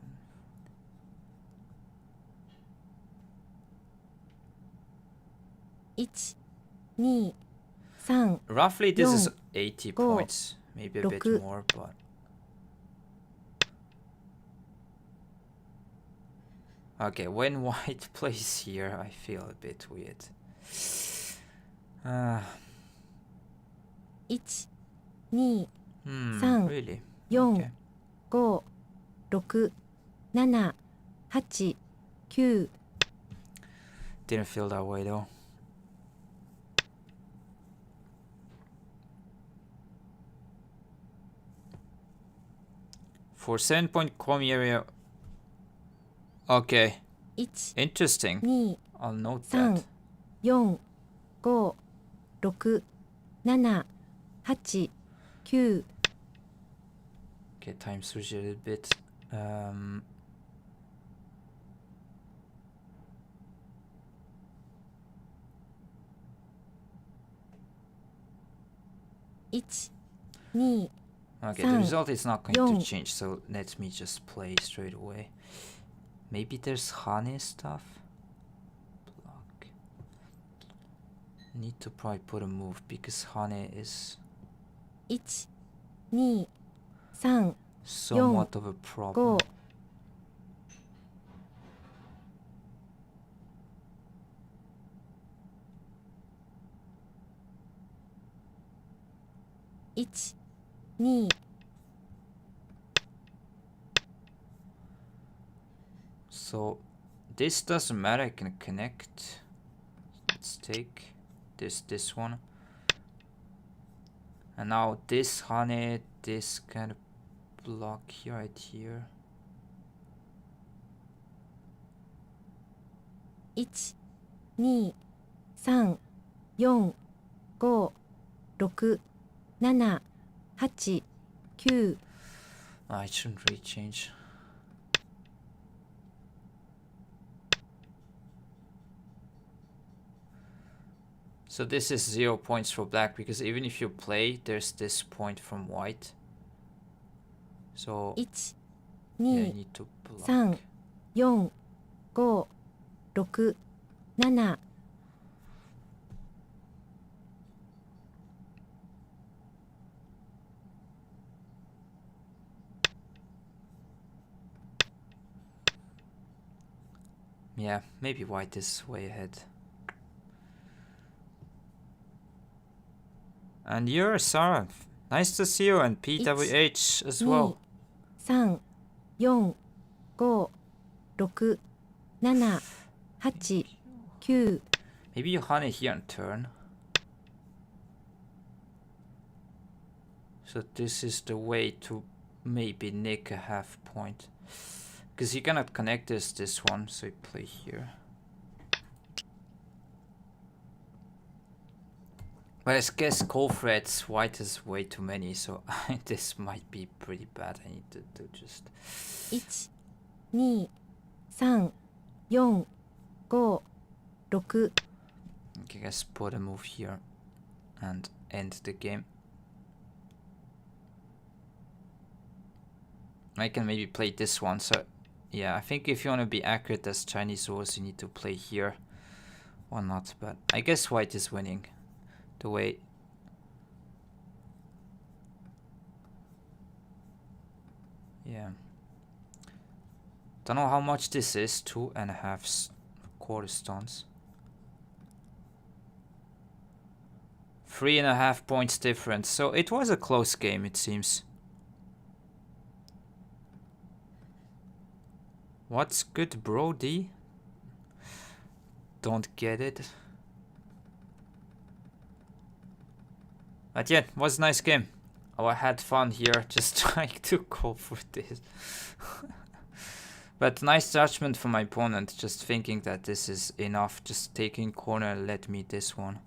1、2、3、 Roughly this is 4, 80 5, points. Maybe a bit 6. more, but okay, when white plays here, I feel a bit weird. 1、2、3、 really? 4、 Okay. 5、6、7、8、9。 Didn't feel that way though. For 7-point Komi area. Okay. 1、 Interesting. 2、 I'll note 3、 that. 4、5、6、7、8、9。Okay, time switch a little bit. One, 2 Okay, the 3 result is not going 4 to change, so let me just play straight away. Maybe there's Hane stuff? Block. Need to probably put a move because Hane is 1 2 3 somewhat of a problem. 5 1 2 So this doesn't matter, I can connect. Let's take this one. And now this Hane, this kind of block here, right here. 1 2 3 4 5 6 7 8 9 I shouldn't really change. So this is 0 points for black because even if you play, there's this point from white. So 1 yeah, you 2 need to block. 3 4 5 6 7 Yeah, maybe white is way ahead. And you're Sarah. Nice to see you, and PWH as 2 well. 3 4 5 6 7 8 9 Maybe you Hane here on turn. So this is the way to maybe nick a half point. Because you cannot connect this one, so you play here. But I guess call threads, white is way too many, so this might be pretty bad. I need to just... 1 2 3 4 5 6 Okay, guys, put a move here and end the game. I can maybe play this one, so yeah, I think if you want to be accurate as Chinese rules, you need to play here or not, but I guess white is winning the way. Yeah. Don't know how much this is, 2.5 quarter stones. 3.5 points difference, so it was a close game, it seems. What's good, Brody? Don't get it. But yeah, it was a nice game. Oh, I had fun here just trying to go for this. But nice judgment from my opponent, just thinking that this is enough. Just taking corner, let me this one.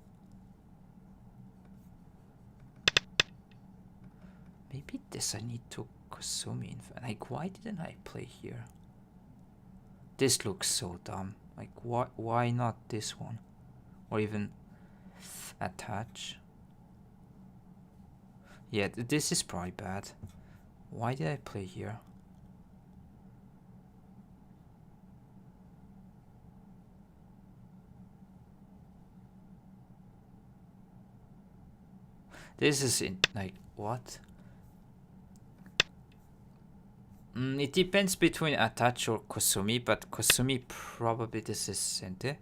Maybe this I need to Kusumi. Like, why didn't I play here? This looks so dumb. Like, why not this one? Or even attach? Yeah, this is probably bad. Why did I play here? This is in, like, what? It depends between attach or Kosumi, but Kosumi probably this is Sente.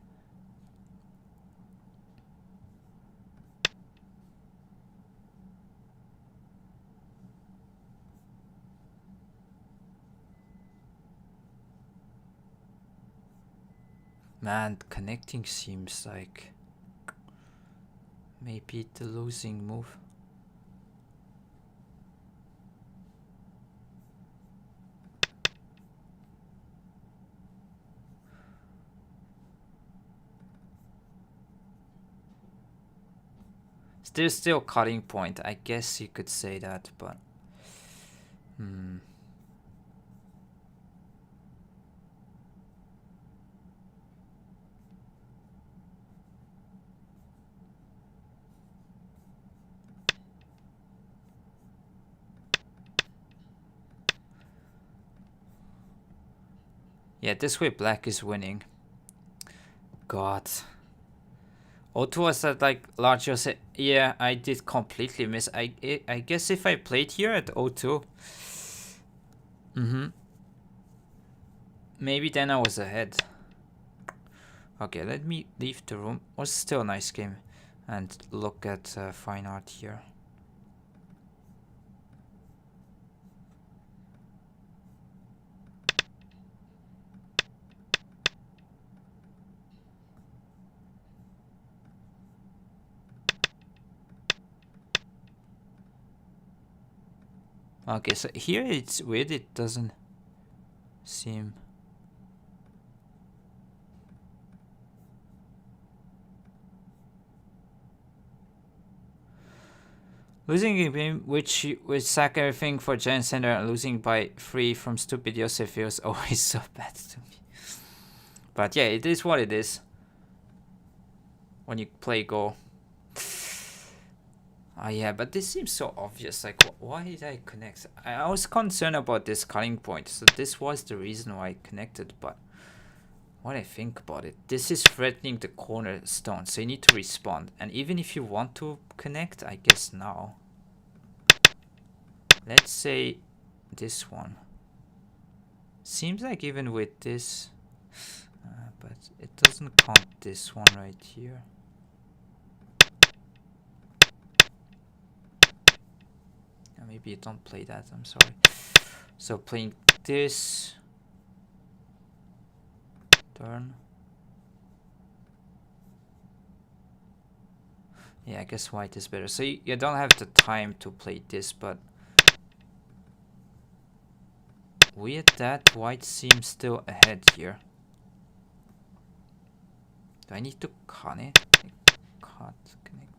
Man, connecting seems like maybe the losing move. There's still cutting point, I guess you could say that, but Hmm. Yeah, this way black is winning. God. O2 was that like larger. Yeah, I did completely miss. I guess if I played here at O2, maybe then I was ahead. Okay, let me leave the room. Was still a nice game, and look at fine art here. Okay, so here it's weird. It doesn't seem. Losing a game which sack everything for Giant Center and losing by 3 from stupid Yosef feels always so bad to me. But yeah, it is what it is. When you play Go. Oh yeah, but this seems so obvious. Like, why did I connect? I was concerned about this cutting point, so this was the reason why I connected. But when I think about it, this is threatening the cornerstone, so you need to respond. And even if you want to connect, I guess now. Let's say this one. Seems like even with this, but it doesn't count this one right here. Maybe you don't play that, I'm sorry. So playing this turn. Yeah, I guess white is better. So you don't have the time to play this, but weird that white seems still ahead here. Do I need to cut it? Cut, connect.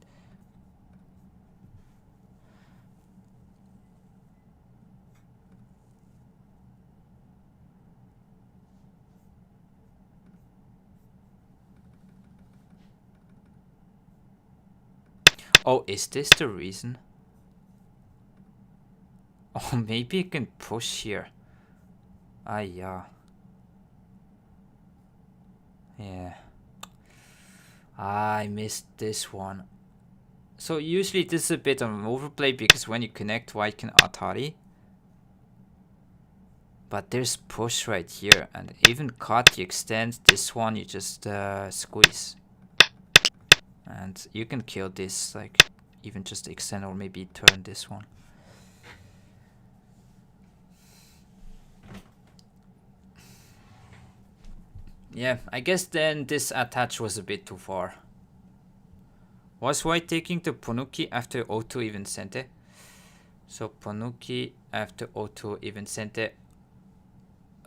Oh, is this the reason? Oh, maybe you can push here. Ah, yeah. Yeah. I missed this one. So usually this is a bit of an overplay because when you connect, white can Atari. But there's push right here, and even cut, you extend this one, you just squeeze. And you can kill this, like even just extend or maybe turn this one. Yeah, I guess then this attach was a bit too far. Was white taking the Ponuki after O2 even sente? So Ponuki after O2 even sente.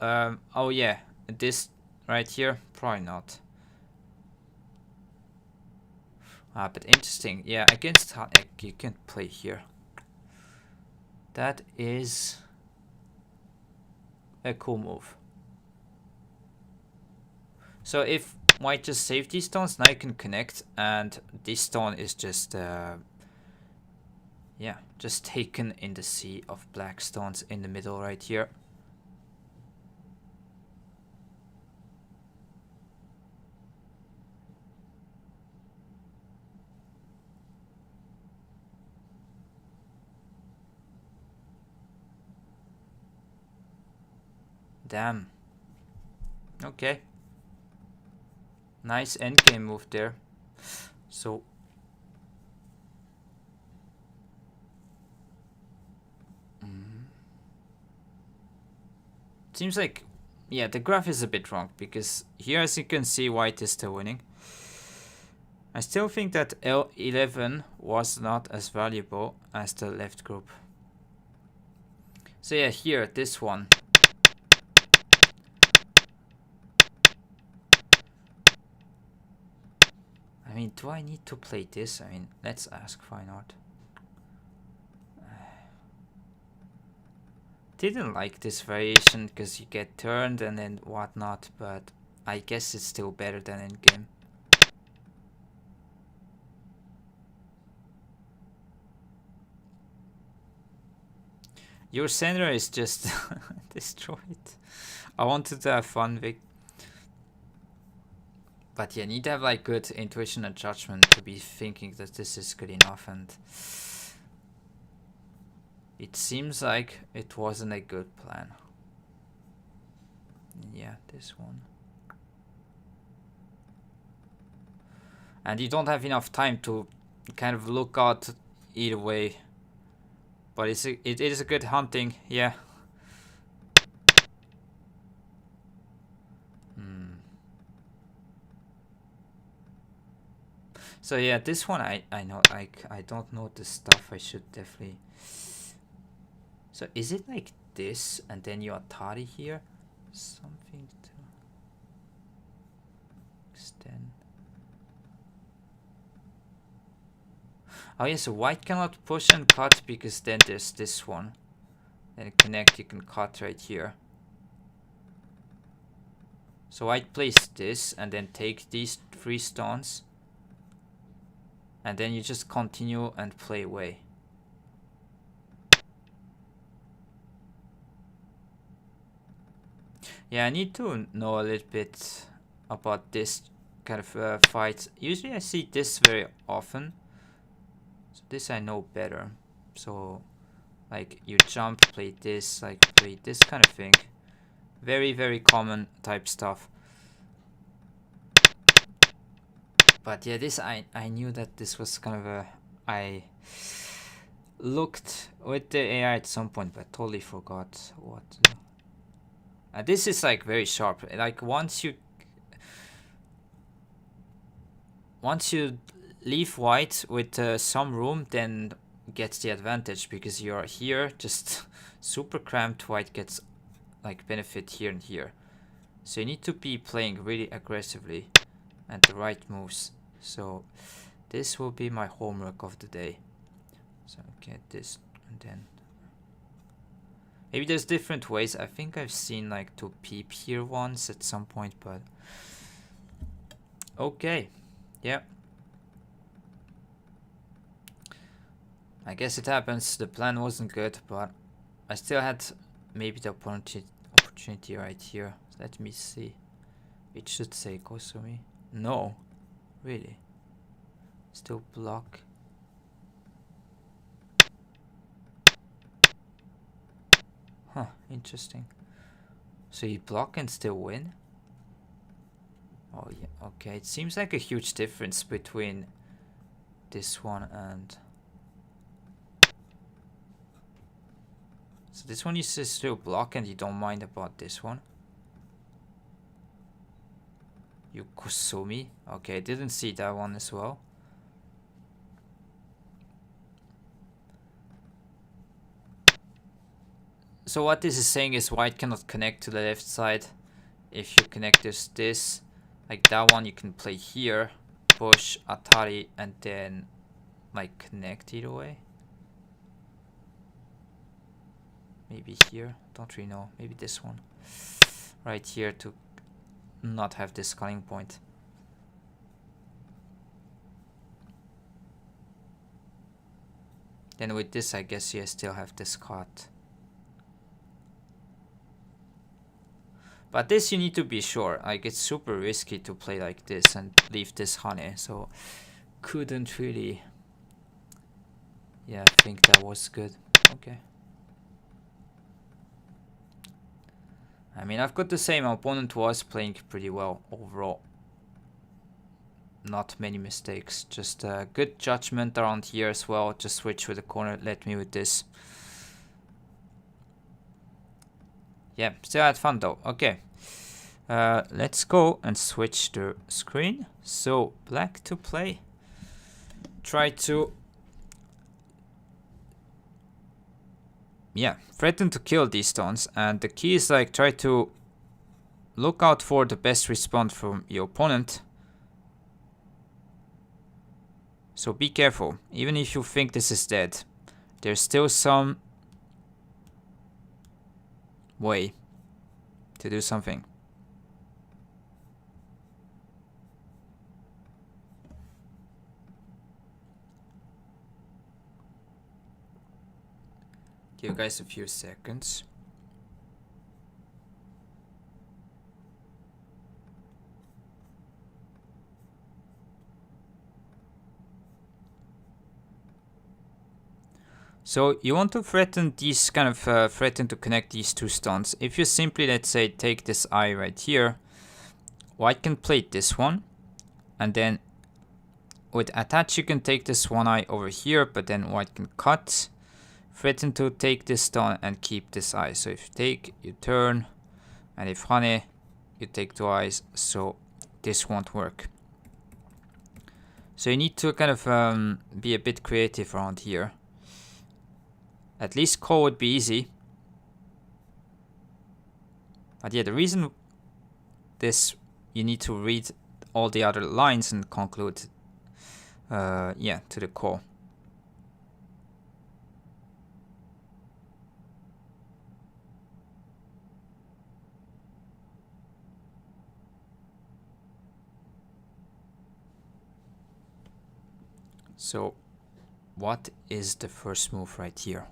Oh yeah, this right here, probably not. But interesting. Yeah, against Hanek you can play here. That is a cool move. So if white just saved these stones, now you can connect, and this stone is just yeah, just taken in the sea of black stones in the middle right here. Damn. Okay. Nice endgame move there. So seems like, yeah, the graph is a bit wrong because here, as you can see, white is still winning. I still think that L11 was not as valuable as the left group. So yeah, here, this one. I mean, do I need to play this? I mean, let's ask fine art. didn't like this variation because you get turned and then whatnot, but I guess it's still better than in game. Your center is just destroyed. I wanted to have fun, Vic. But yeah, need to have like good intuition and judgment to be thinking that this is good enough, and it seems like it wasn't a good plan. Yeah, this one. And you don't have enough time to kind of look out either way. But it is a good hunting, yeah. So yeah, this one I know, I don't know the stuff. I should definitely. So is it like this and then you Atari here? Something to extend. Oh yeah, so white cannot push and cut because then there's this one. Then connect, you can cut right here. So white plays this and then take these 3 stones. And then you just continue and play away. Yeah, I need to know a little bit about this kind of fights. Usually I see this very often. So this I know better. So like you jump, play this, like play this kind of thing. Very, very common type stuff. But yeah, this I knew that this was kind of a... I looked with the AI at some point, but totally forgot what to do. This is like very sharp. Like once you leave white with some room, then gets the advantage because you're here just super cramped. White gets like benefit here and here. So you need to be playing really aggressively and the right moves. So this will be my homework of the day. So get this and then maybe there's different ways. I think I've seen like to peep here once at some point, but okay, yeah. I guess it happens. The plan wasn't good, but I still had maybe the opportunity right here. Let me see. It should say Kosumi. No, really. Still block. Huh, interesting. So you block and still win? Oh yeah, okay. It seems like a huge difference between this one and... So this one you still block and you don't mind about this one. You Kosumi? Okay, didn't see that one as well. So what this is saying is white cannot connect to the left side. If you connect this, like that one you can play here, push, Atari, and then like connect either way. Maybe here, don't really know, maybe this one. Right here to not have this sculling point. Then with this I guess you still have this cut. But this you need to be sure, like it's super risky to play like this and leave this honey, so couldn't really, yeah, think that was good. Okay. I mean, I've got the same, opponent was playing pretty well overall. Not many mistakes, just good judgment around here as well. Just switch with the corner, let me with this. Yeah, still had fun though. Okay, let's go and switch the screen. So black to play. Try to, yeah, threaten to kill these stones, and the key is like try to look out for the best response from your opponent. So be careful, even if you think this is dead, there's still some way to do something. Give you guys a few seconds. So you want to threaten these threaten to connect these two stones. If you simply, let's say, take this eye right here, white can plate this one, and then with attach you can take this one eye over here, but then white can cut, threaten to take this stone and keep this eye. So if you take, you turn, and if honey, you take two eyes, so this won't work. So you need to kind of be a bit creative around here. At least call would be easy. But yeah, the reason this, you need to read all the other lines and conclude, yeah, to the call. So what is the first move right here?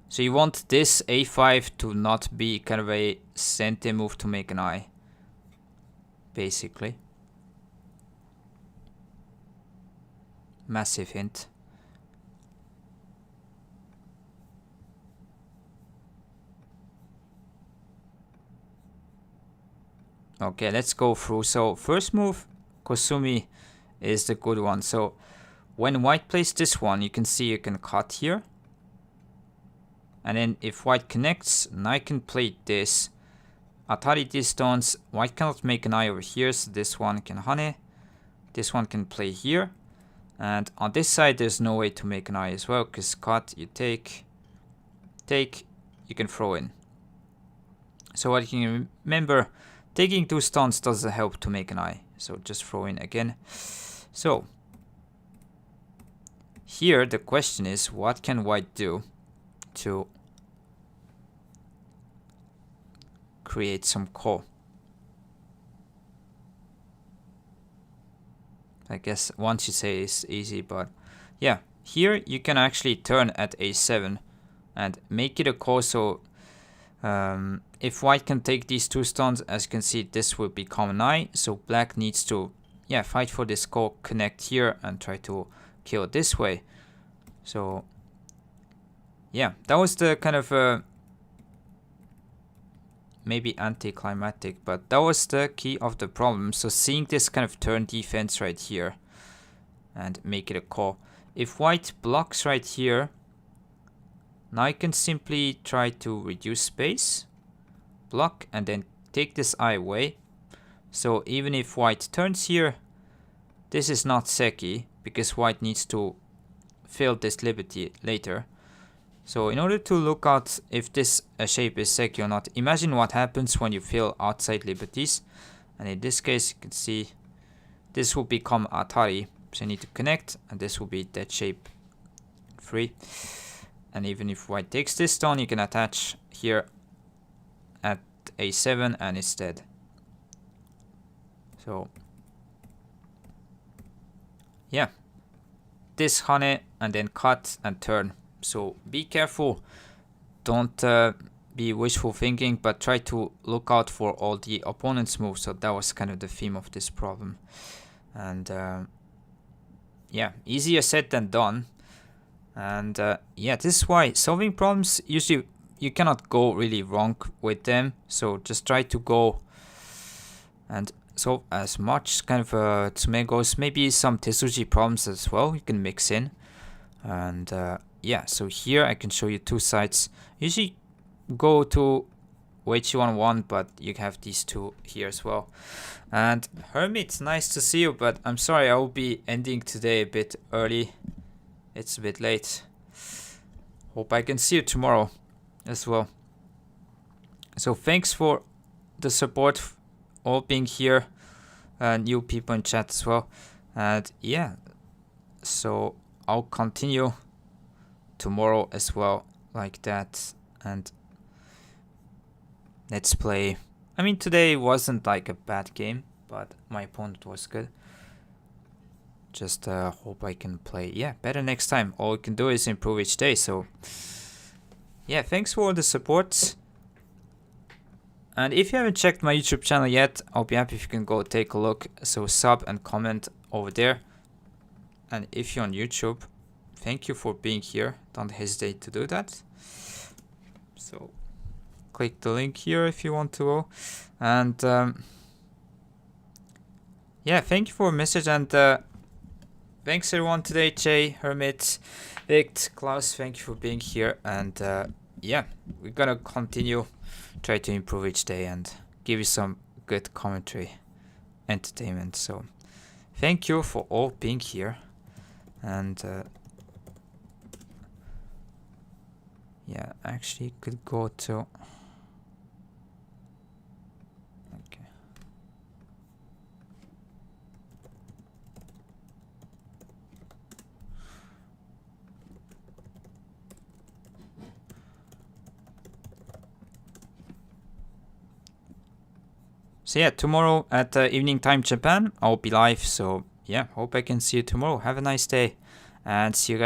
So you want this a5 to not be kind of a center move to make an eye, basically. Massive hint. Okay, let's go through. So first move, Kosumi, is the good one. So when white plays this one, you can see you can cut here. And then if white connects, now I can play this. Atari these stones, white cannot make an eye over here, so this one can honey. This one can play here. And on this side, there's no way to make an eye as well, because cut, you take, you can throw in. So what you can remember, taking two stones doesn't help to make an eye. So just throw in again. So here the question is, what can white do to create some call? I guess once you say it's easy, but yeah, here you can actually turn at a7 and make it a call. So if white can take these two stones, as you can see, this will become an eye. So black needs to, yeah, fight for this call, connect here and try to kill it this way. So yeah, that was the kind of maybe anticlimactic, but that was the key of the problem. So seeing this kind of turn defense right here and make it a call. If white blocks right here, now I can simply try to reduce space, block, and then take this eye away. So even if white turns here, this is not seki, because white needs to fill this liberty later. So in order to look out if this shape is seki or not, imagine what happens when you fill outside liberties. And in this case, you can see this will become Atari. So you need to connect, and this will be dead shape free. And even if white takes this stone, you can attach here at a7 and it's dead. So yeah, this honey and then cut and turn. So be careful, don't be wishful thinking, but try to look out for all the opponent's moves. So that was kind of the theme of this problem. And yeah, easier said than done. And yeah, this is why solving problems, usually you cannot go really wrong with them. So just try to go and solve as much kind of tsumegos, maybe some tesuji problems as well you can mix in. And yeah, so here I can show you two sides. Usually go to weiqi 101, but you have these two here as well. And Hermit, nice to see you, but I'm sorry, I will be ending today a bit early. It's a bit late. Hope I can see you tomorrow as well. So thanks for the support, all being here, new people in chat as well. And yeah, so I'll continue tomorrow as well. like that, and let's play. I mean, today wasn't like a bad game, but my opponent was good. Just hope I can play, yeah, better next time. All we can do is improve each day. So yeah, thanks for all the support. And if you haven't checked my YouTube channel yet, I'll be happy if you can go take a look. So sub and comment over there. And if you're on YouTube, thank you for being here. Don't hesitate to do that. So click the link here if you want to go. And yeah, thank you for a message. And thanks everyone today. Jay, Hermit, Vict, Klaus, thank you for being here. And yeah, we're gonna continue, try to improve each day and give you some good commentary, entertainment. So thank you for all being here. And yeah, actually could go to, okay. So yeah, tomorrow at evening time Japan, I'll be live. So yeah, hope I can see you tomorrow. Have a nice day and see you guys.